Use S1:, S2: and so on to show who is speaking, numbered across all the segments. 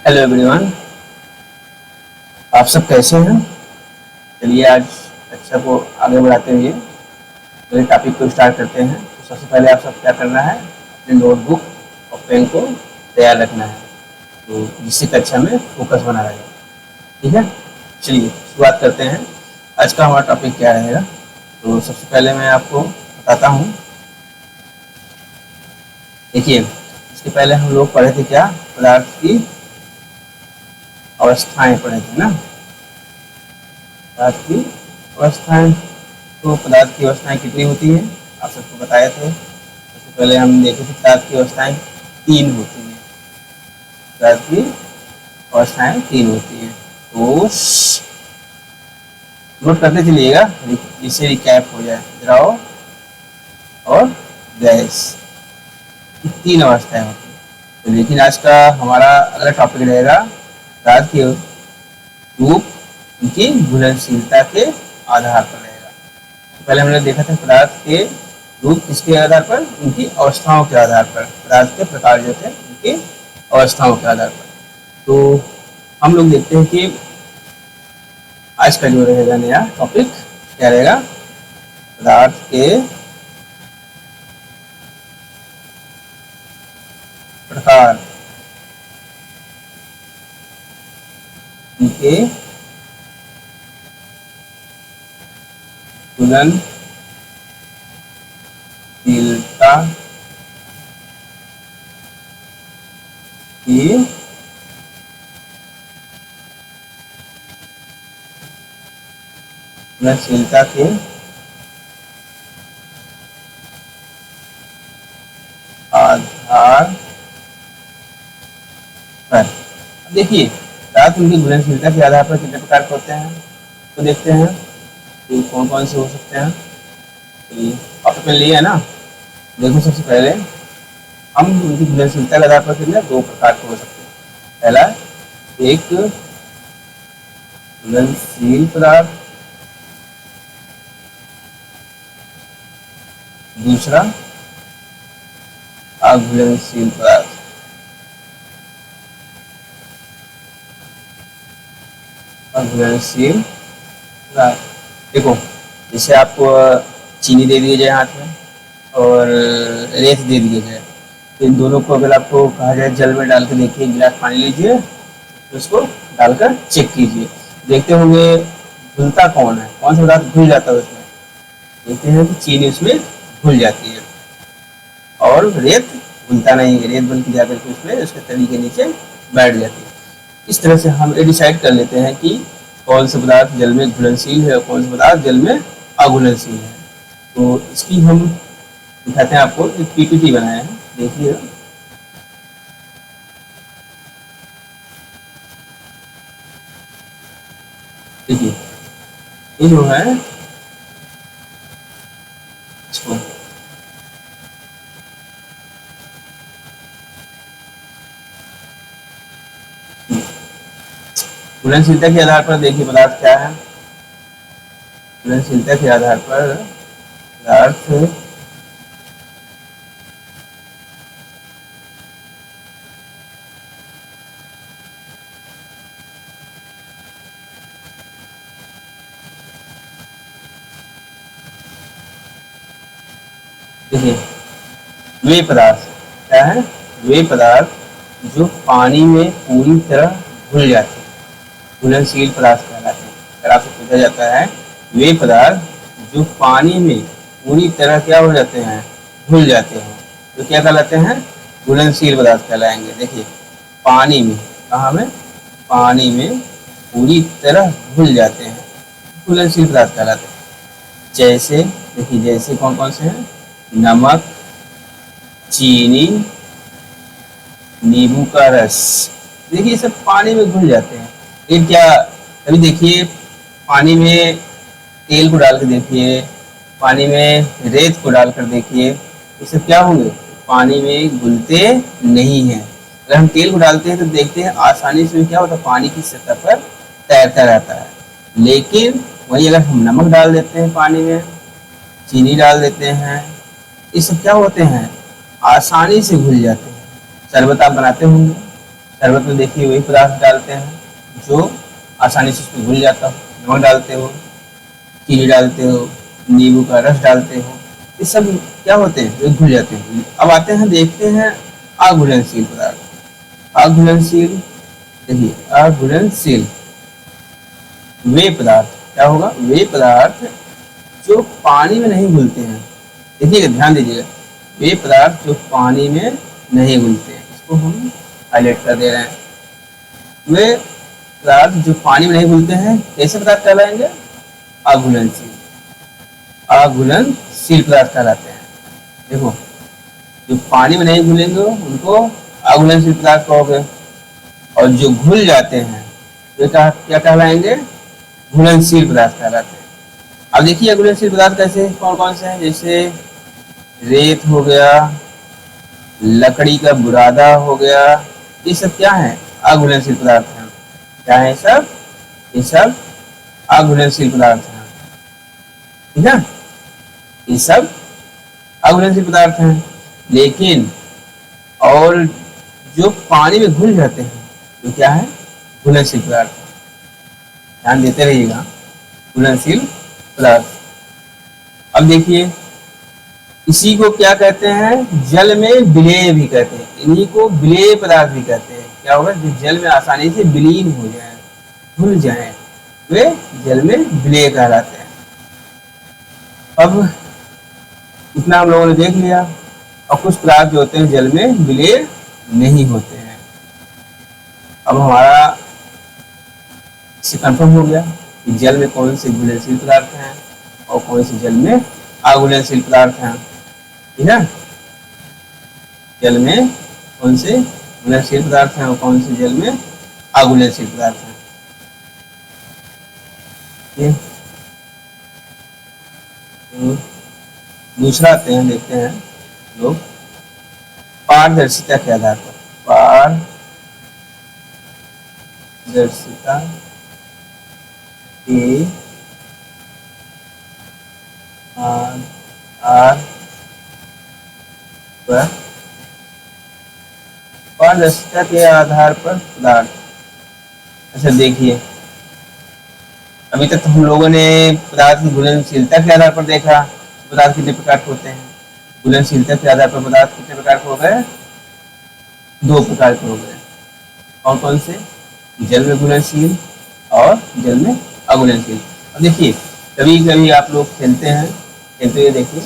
S1: Hello everyone, आप सब कैसे हैं। चलिए आज कक्षा को आगे बढ़ाते हुए अगले टॉपिक को स्टार्ट करते हैं। तो सबसे पहले आप सब क्या करना है, अपनी नोटबुक और पेन को तैयार रखना है, तो जिससे कक्षा में फोकस बना रहेगा। ठीक है, चलिए शुरुआत करते हैं। आज का हमारा टॉपिक क्या रहेगा, तो सबसे पहले मैं आपको बताता हूँ। देखिए, इसके पहले हम लोग पढ़े थे क्या, पदार्थ की अवस्थाएं पढ़े थे ना। पदार्थ की अवस्थाएं, तो पदार्थ की अवस्थाएं कितनी होती हैं आप सबको बताए थे। सबसे पहले हम देखे थे पदार्थ की अवस्थाएं 3 होती हैं। पदार्थ की अवस्थाएं 3 होती हैं, तो नोट करते चलिएगा जिससे रिकैप हो जाए। द्रव और गैस, 3 अवस्थाएं होती हैं। तो लेकिन आज का हमारा अगला टॉपिक रहेगा पदार्थ के रूप उनकी घुलनशीलता के आधार पर रहेगा। तो पहले हमने देखा था पदार्थ के रूप किसके आधार पर, उनकी अवस्थाओं के आधार पर। पदार्थ के प्रकार जो थे उनकी अवस्थाओं के आधार पर। तो हम लोग देखते हैं कि आज का जो रहेगा नया टॉपिक क्या रहेगा, पदार्थ के प्रकार, उनके घुलनशीलता की घुलनशीलता के आधार पर। अब देखिए, पदार्थ उनकी घुलनशीलता के आधार पर कितने प्रकार के होते हैं, तो देखते हैं कि कौन कौन से हो सकते हैं। आपने पेन लिया है ना, देखो सबसे पहले हम उनकी घुलनशीलता के आधार पर कितने 2 प्रकार के हो सकते हैं। पहला एक घुलनशील पदार्थ, दूसरा अघुलनशील पदार्थ। अघुलनशील पदार्थ, देखो जैसे आपको चीनी दे दिया जाए हाथ में और रेत दे दिया जाए, तो इन दोनों को अगर आपको कहा जाए जल में डाल के देखिए, गिलास पानी लीजिए, तो उसको डालकर चेक कीजिए, देखते होंगे घुलता कौन है, कौन सा पदार्थ घुल जाता है उसमें। देखते हैं कि चीनी उसमें घुल जाती है और रेत घुलता नहीं है, रेत बन के जाकर के उसमें उसके तली के नीचे बैठ जाती है। इस तरह से हम ये डिसाइड कर लेते हैं कि कौन सा पदार्थ जल में घुलनशील है और कौन सा पदार्थ जल में अघुलनशील है। तो इसकी हम दिखाते हैं आपको, एक पीपीटी बनाया है, देखिएगा। देखिए ये जो है इसको घुलनशीलता के आधार पर देखिए पदार्थ क्या है। घुलनशीलता के आधार पर पदार्थ देखिए वे पदार्थ क्या है, वे पदार्थ जो पानी में पूरी तरह घुल जाते हैं घुलनशील पदार्थ कहलाते हैं। अगर आपसे पूछा जाता है वे पदार्थ जो पानी में पूरी तरह क्या हो जाते हैं, घुल जाते हैं, तो क्या कहलाते हैं, घुलनशील पदार्थ कहलाएंगे। देखिए पानी में, कहाँ में, पानी में पूरी तरह घुल जाते हैं, घुलनशील पदार्थ कहलाते हैं। जैसे देखिए, जैसे कौन कौन से हैं, नमक, चीनी, नींबू का रस, देखिए ये सब पानी में घुल जाते हैं। लेकिन क्या कभी देखिए पानी में तेल को डाल कर देखिए, पानी में रेत को डालकर देखिए, ये सब क्या होंगे, पानी में घुलते नहीं हैं। अगर हम तेल को डालते हैं तो देखते हैं आसानी से क्या होता है, पानी की सतह पर तैरता रहता है। लेकिन वही अगर हम नमक डाल देते हैं पानी में, चीनी डाल देते हैं, ये सब क्या होते हैं, आसानी से घुल जाते हैं। शरबत आप बनाते होंगे, शरबत में देखिए वही पदार्थ डालते हैं जो आसानी से उसमें घुल जाता हो। नमक डालते हो, चीनी डालते हो, नींबू का रस डालते हो, ये सब क्या होते हैं, जो घुल जाते हैं। अब आते हैं देखते हैं अघुलनशील पदार्थ। अघुलनशील, देखिए अघुलनशील वे पदार्थ क्या होगा, वे पदार्थ जो पानी में नहीं घुलते हैं। देखिएगा, ध्यान दीजिएगा, वे पदार्थ जो पानी में नहीं घुलते हैं, इसको हम हाईलाइट कर दे रहे हैं। वे पदार्थ जो पानी में नहीं घुलते हैं कैसे पदार्थ कहलाएंगे, अघुलनशील। अघुलनशील पदार्थ कहलाते हैं। देखो, जो पानी में नहीं घुलेंगे उनको अघुलनशील पदार्थ कहोगे, और जो घुल जाते हैं वे क्या कहलाएंगे, घुलनशील पदार्थ कहलाते हैं। अब देखिए अघुलनशील पदार्थ कैसे कौन कौन से हैं, जैसे रेत हो गया, लकड़ी का बुरादा हो गया, ये सब क्या है, अघुलनशील पदार्थ हैं। क्या है सब, ये सब अघुलनशील पदार्थ हैं। ठीक है, ये सब अघुलनशील पदार्थ हैं। लेकिन और जो पानी में घुल जाते हैं तो क्या है, घुलनशील पदार्थ। ध्यान देते रहिएगा, घुलनशील पदार्थ। अब देखिए, इसी को क्या कहते हैं, जल में विलेय भी कहते हैं। इन्हीं को विलेय पदार्थ भी कहते हैं। क्या होगा, जो जल में आसानी से विलीन हो जाए, घुल जाए, वे जल में विलेय कहलाते हैं। अब इतना हम लोगों ने देख लिया। और कुछ पदार्थ जो होते हैं जल में विलेय नहीं होते हैं। अब हमारा इससे कंफर्म हो गया कि जल में कौन से घुलनशील पदार्थ हैं और कौन से जल में अघुलनशील पदार्थ हैं। ठीक है, जल में कौन से घुलनशील पदार्थ हैं और कौन से जल में अघुलनशील पदार्थ हैं। दूसरा आते हैं, देखते हैं लोग पारदर्शिता के आधार पर। पारदर्शिता के आधार पर, पारदर्शिता के आधार पर पदार्थ। अच्छा देखिए, अभी तक तो हम लोगों ने पदार्थ की घुलनशीलता के आधार पर देखा, पदार्थ कितने प्रकार के होते हैं। घुलनशीलता के आधार पर पदार्थ कितने प्रकार के हो गए, दो प्रकार के हो गए। कौन कौन से, जल में घुलनशील और जल में अघुलनशील। अब देखिए, कभी कभी आप लोग खेलते हैं, खेलते हुए देखिए,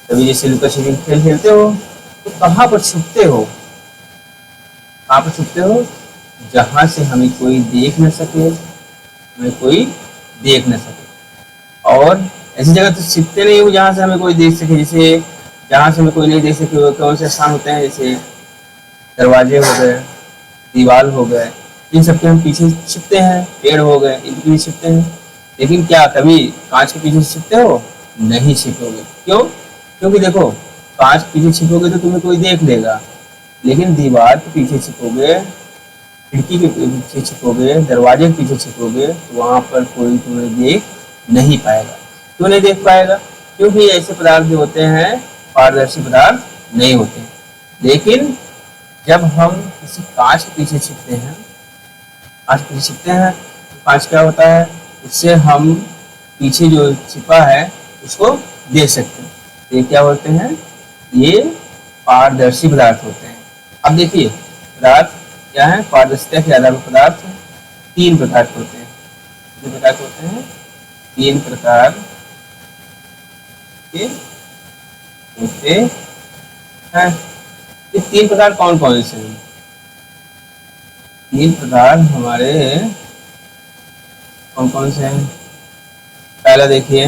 S1: कभी जैसे लुका छिपी खेल खेलते हो तो कहाँ पर छुपते हो, कहाँ पर छुपते हो, जहाँ से हमें कोई देख न सके, हमें कोई देख न सके। और ऐसी जगह तो छिपते नहीं हो जहाँ से हमें कोई देख सके। जैसे जहाँ से हमें कोई नहीं देख सके वो कौन से स्थान होते हैं, जैसे दरवाजे हो गए, दीवार हो गए, इन सब के हम पीछे छिपते हैं। पेड़ हो गए, इनके पीछे छिपते हैं। लेकिन क्या कभी कांच के पीछे छिपते हो, नहीं छिपोगे। क्यों, क्योंकि देखो, कांच के पीछे छिपोगे तो तुम्हें कोई देख लेगा, लेकिन दीवार के पीछे छिपोगे, खिड़की के पीछे छिपोगे, दरवाजे के पीछे छिपोगे, तो वहां पर कोई तुम्हें देख नहीं पाएगा। क्यों नहीं देख पाएगा, क्योंकि ऐसे पदार्थ जो होते हैं पारदर्शी पदार्थ नहीं होते। लेकिन जब हम किसी कांच के पीछे छिपते हैं, कांच के पीछे छिपते हैं, तो कांच क्या होता है, उससे हम पीछे जो छिपा है उसको देख सकते हैं। तो ये क्या होते हैं, ये पारदर्शी पदार्थ होते हैं। अब देखिए, पदार्थ क्या है, पारदर्शिता के आधार पर पदार्थ तीन प्रकार के होते हैं। कितने प्रकार के होते हैं, तीन प्रकार के होते हैं। ये तीन प्रकार कौन कौन से हैं, तीन प्रकार हमारे कौन कौन से हैं। पहला देखिए,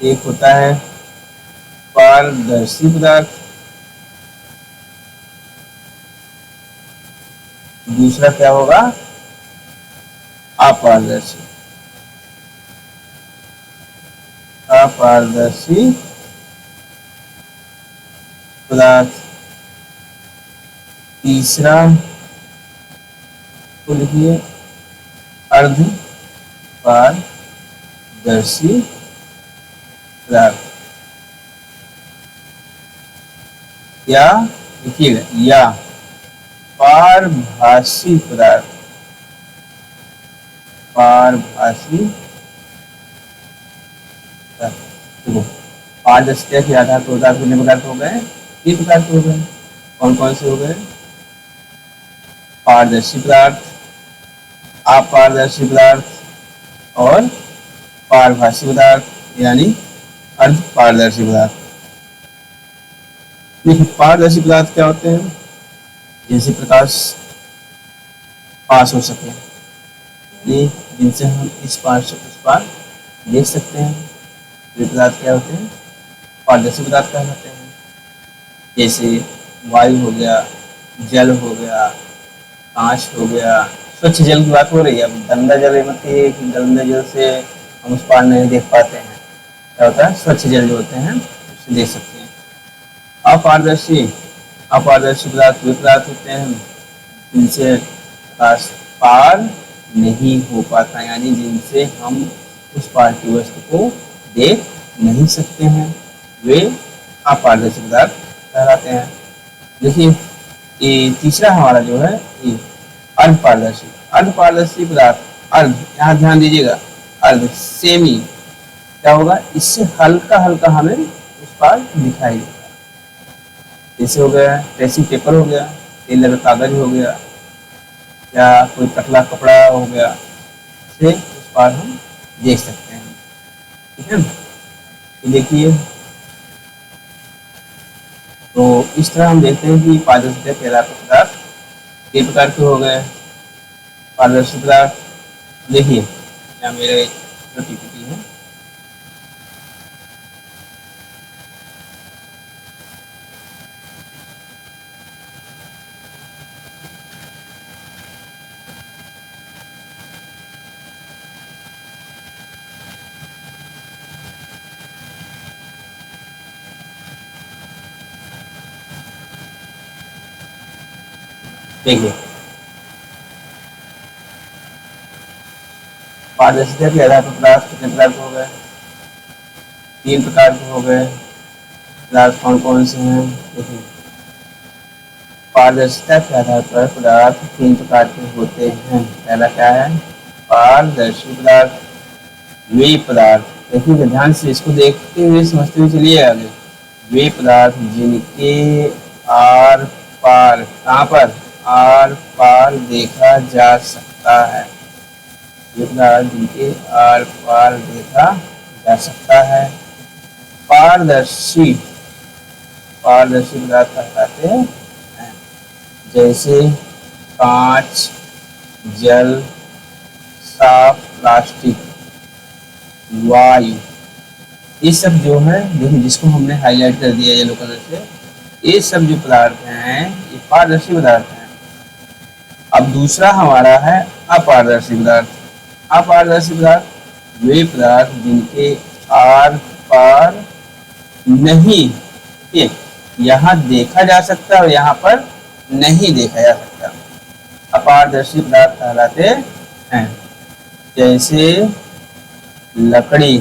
S1: एक होता है पारदर्शी पदार्थ, दूसरा क्या होगा, अपारदर्शी। अपारदर्शी पदार्थ, तीसरा को लिखिए अर्ध पारदर्शी पदार्थ। या लिखिएगा, या पारभासी पदार्थ, पारभासी पदार्थ। देखो पारदर्शिता के आधार पर पदार्थ कितने प्रकार के हो गए? 3 प्रकार के हो गए। कौन कौन से हो गए? पारदर्शी पदार्थ, अपारदर्शी पदार्थ और पारभासी पदार्थ यानी अर्ध पारदर्शी पदार्थ। देखिए पारदर्शी पदार्थ क्या होते हैं? जैसे प्रकाश पास हो सके, ये जिनसे हम इस पार से उस पार देख सकते हैं, ये पदार्थ क्या होते हैं? पारदर्शी पदार्थ कहलाते हैं। जैसे वायु हो गया, जल हो गया, कांच हो गया। स्वच्छ जल की बात हो रही है, अब गंदा जल ये मत कहिए कि गंदे जल से हम उस पार नहीं देख पाते हैं। क्या होता है? स्वच्छ जल जो होते हैं उससे देख सकते हैं। अपारदर्शी, अपारदर्शी पदार्थ वे पदार्थ होते हैं जिनसे प्रकाश पार नहीं हो पाता, यानी जिनसे हम उस पार की वस्तु को देख नहीं सकते हैं, वे अपारदर्शी पदार्थ कहलाते हैं। देखिए ये तीसरा हमारा जो है ये अर्धपारदर्शी, अर्धपारदर्शी पदार्थ। अर्ध, यहाँ ध्यान दीजिएगा, अर्ध सेमी क्या होगा? इससे हल्का हल्का हमें उस पार दिखाई देगा। जैसे हो गया ट्रेसिंग पेपर हो गया, तेल लगा कागज हो गया, या कोई पतला कपड़ा हो गया, से उस पार हम देख सकते हैं। ठीक है, तो देखिए तो इस तरह हम देखते हैं कि पारदर्शिता के आधार पर पदार्थ कई प्रकार के हो गए। पारदर्शी पदार्थ देखिए यहाँ मेरे पीपीटी है, देखिए पारदर्शिता के आधार पर पदार्थ कितने प्रकार के हो गए? 3 प्रकार के हो गए। पदार्थ कौन कौन से हैं? देखिए पारदर्शिता के आधार पर पदार्थ 3 प्रकार के होते हैं। पहला क्या है? पारदर्शी पदार्थ। वे पदार्थ, देखिए ध्यान से इसको देखते हुए समझते हुए चलिए आगे। वे पदार्थ जिनके आर पार, कहाँ पर? आर पार देखा जा सकता है। वे पदार्थ जिनके आर पार देखा जा सकता है। पारदर्शी, पारदर्शी पदार्थ कहलाते हैं जैसे कांच, जल, साफ प्लास्टिक, वायु, ये सब जो है देखिए जिसको हमने हाईलाइट कर दिया येलो कलर से, ये सब जो पदार्थ हैं ये पारदर्शी पदार्थ हैं। अब दूसरा हमारा है अपारदर्शी पदार्थ। अपारदर्शी पदार्थ वे पदार्थ जिनके आर पार नहीं, यहाँ देखा जा सकता और यहाँ पर नहीं देखा जा सकता, अपारदर्शी पदार्थ कहलाते हैं। जैसे लकड़ी,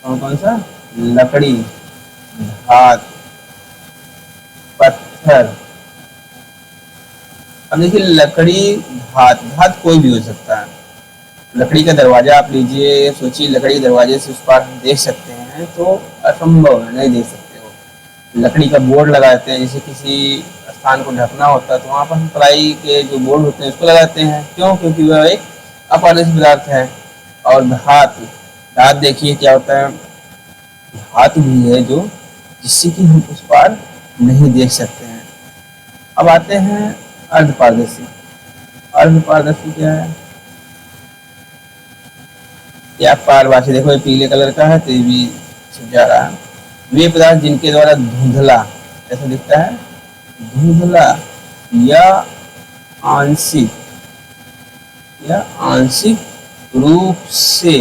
S1: कौन कौन सा? लकड़ी, धात, पत्थर। अब देखिए लकड़ी, धात, धात कोई भी हो सकता है। लकड़ी का दरवाजा आप लीजिए, सोचिए लकड़ी के दरवाजे से उस पार हम देख सकते हैं तो असंभव है, नहीं देख सकते हो। लकड़ी का बोर्ड लगाते हैं, जैसे किसी स्थान को ढकना होता है तो वहाँ पर हम प्लाई के जो बोर्ड होते हैं उसको लगाते हैं। क्यों? क्योंकि वह एक अपारदर्शी पदार्थ है। और धात, धात देखिए क्या होता है? धात भी है जो जिससे कि हम उस पार नहीं देख सकते हैं। अब आते हैं अर्धपारदर्शी। अर्धपारदर्शी क्या है? या पारभासी, देखो ये पीले कलर का है तो ये भी छिप जा रहा है। वे पदार्थ जिनके द्वारा धुंधला, ऐसा दिखता है, धुंधला या आंशिक रूप से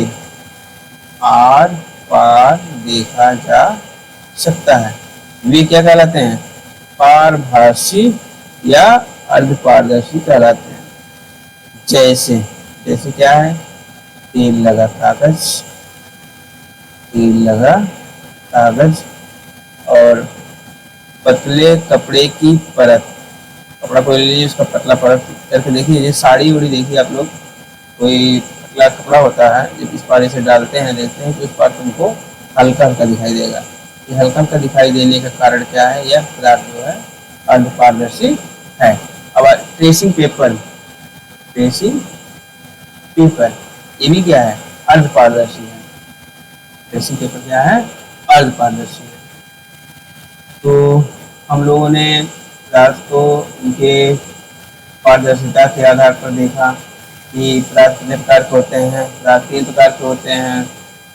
S1: आर पार देखा जा सकता है, वे क्या कहलाते हैं? पारभासी या अर्धपारदर्शी कहलाते हैं। जैसे, जैसे क्या है? तेल लगा कागज, तेल लगा कागज और पतले कपड़े की परत, कपड़ा को ले लीजिए, उसका पतला परत करके देखिए। जैसे साड़ी उड़ी देखिए आप लोग, कोई पतला कपड़ा होता है, जब इस पारे से डालते हैं देखते हैं तो इस पार तुमको हल्का हल्का दिखाई देगा। ये हल्का हल्का दिखाई देने का कारण क्या है? यह पदार्थ जो है अर्ध पारदर्शी है। अब ट्रेसिंग पेपर, ट्रेसिंग पेपर ये भी क्या है? अर्ध पारदर्शी है। ट्रेसिंग पेपर क्या है? अर्ध पारदर्शी है। तो हम लोगों ने पदार्थ को उनके पारदर्शिता के आधार पर देखा कि पदार्थ कितने प्रकार के होते हैं। पदार्थ 3 प्रकार के होते हैं,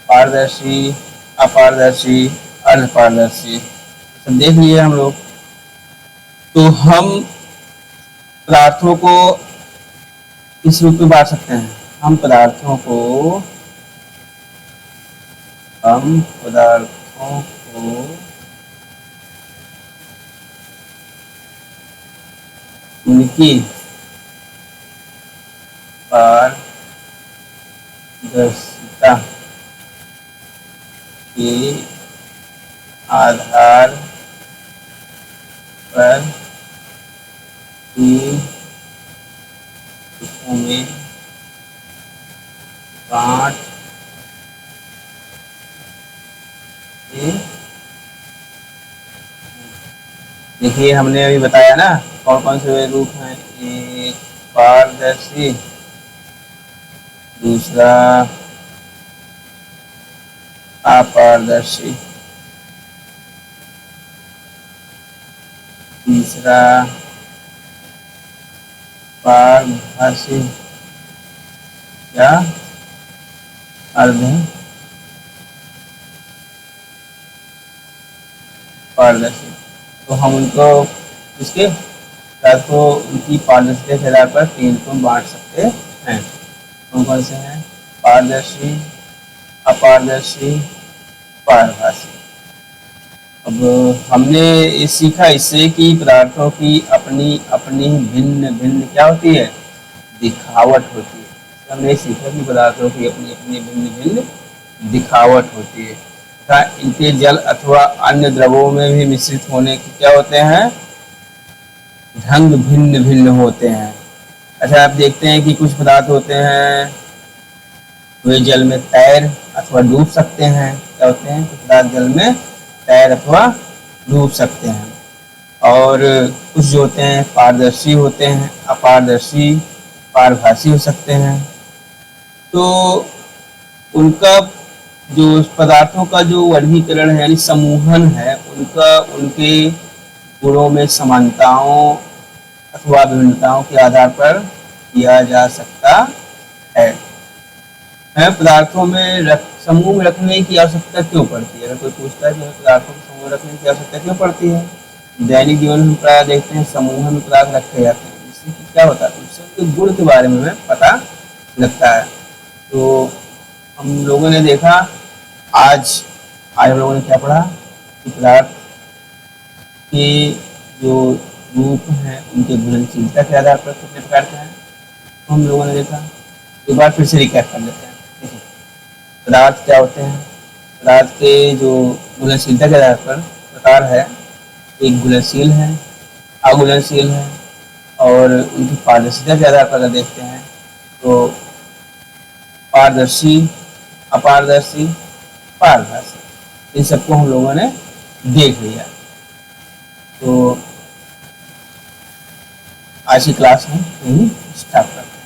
S1: पारदर्शी, अपारदर्शी, अर्ध पारदर्शी। सब देख लिए हम लोग। तो हम पदार्थों को इस रूप में बांट सकते हैं। हम पदार्थों को उनकी पारदर्शिता के आधार पर तीन रूपों में बांट देखिए। हमने अभी बताया ना कौन कौन से रूप हैं। एक पारदर्शी, दूसरा अपारदर्शी, तीसरा पारभासी या अर्ध पारदर्शी। तो हम उनको इसके पदार्थ को उनकी पारदर्शिता के आधार पर 3 को बांट सकते हैं। कौन कौन से हैं? पारदर्शी, अपारदर्शी, पारभासी। अब हमने ये सीखा इससे कि पदार्थों की अपनी अपनी भिन्न भिन्न क्या होती है? दिखावट होती है। हमने सीखा कि पदार्थों की अपनी अपनी भिन्न भिन्न दिखावट होती है तथा इनके जल अथवा अन्य द्रवों में भी मिश्रित होने के क्या होते हैं? ढंग भिन्न भिन्न होते हैं। अच्छा, आप देखते हैं कि कुछ पदार्थ होते हैं वे जल में तैर अथवा डूब सकते हैं। क्या होते हैं? कुछ पदार्थ जल में तैर अथवा डूब सकते हैं। और कुछ जो होते हैं पारदर्शी होते हैं, अपारदर्शी, पारभासी हो सकते हैं। तो उनका जो पदार्थों का जो वर्गीकरण है यानी समूहन है, उनका उनके गुणों में समानताओं अथवा विभिन्नताओं के आधार पर किया जा सकता है। पदार्थों में समूह में रखने की आवश्यकता क्यों पड़ती है? अगर कोई पूछता है कि पदार्थों को समूह रखने की आवश्यकता क्यों पड़ती है? दैनिक जीवन में प्राय देखते हैं समूह में पदार्थ रखे जाते हैं, जिससे कि क्या होता है? उससे उनके गुण के बारे में हमें पता लगता है। तो हम लोगों ने देखा आज हम लोगों ने क्या पढ़ा कि पदार्थ के जो रूप हैं उनके घुलनशीलता के आधार पर कितने प्रकार के हैं, तो हम लोगों ने देखा। एक बार फिर से रिकैप कर लेते हैं। देखिए, पदार्थ क्या होते हैं? पदार्थ के जो घुलनशीलता के आधार पर प्रकार है, एक घुलनशील है, अघुलनशील है, और उनकी पारदर्शिता के आधार पर अगर देखते हैं तो पारदर्शी, अपारदर्शी, पारभासी, इन सबको हम लोगों ने देख लिया। तो आज की क्लास में यही स्टार्ट करते हैं।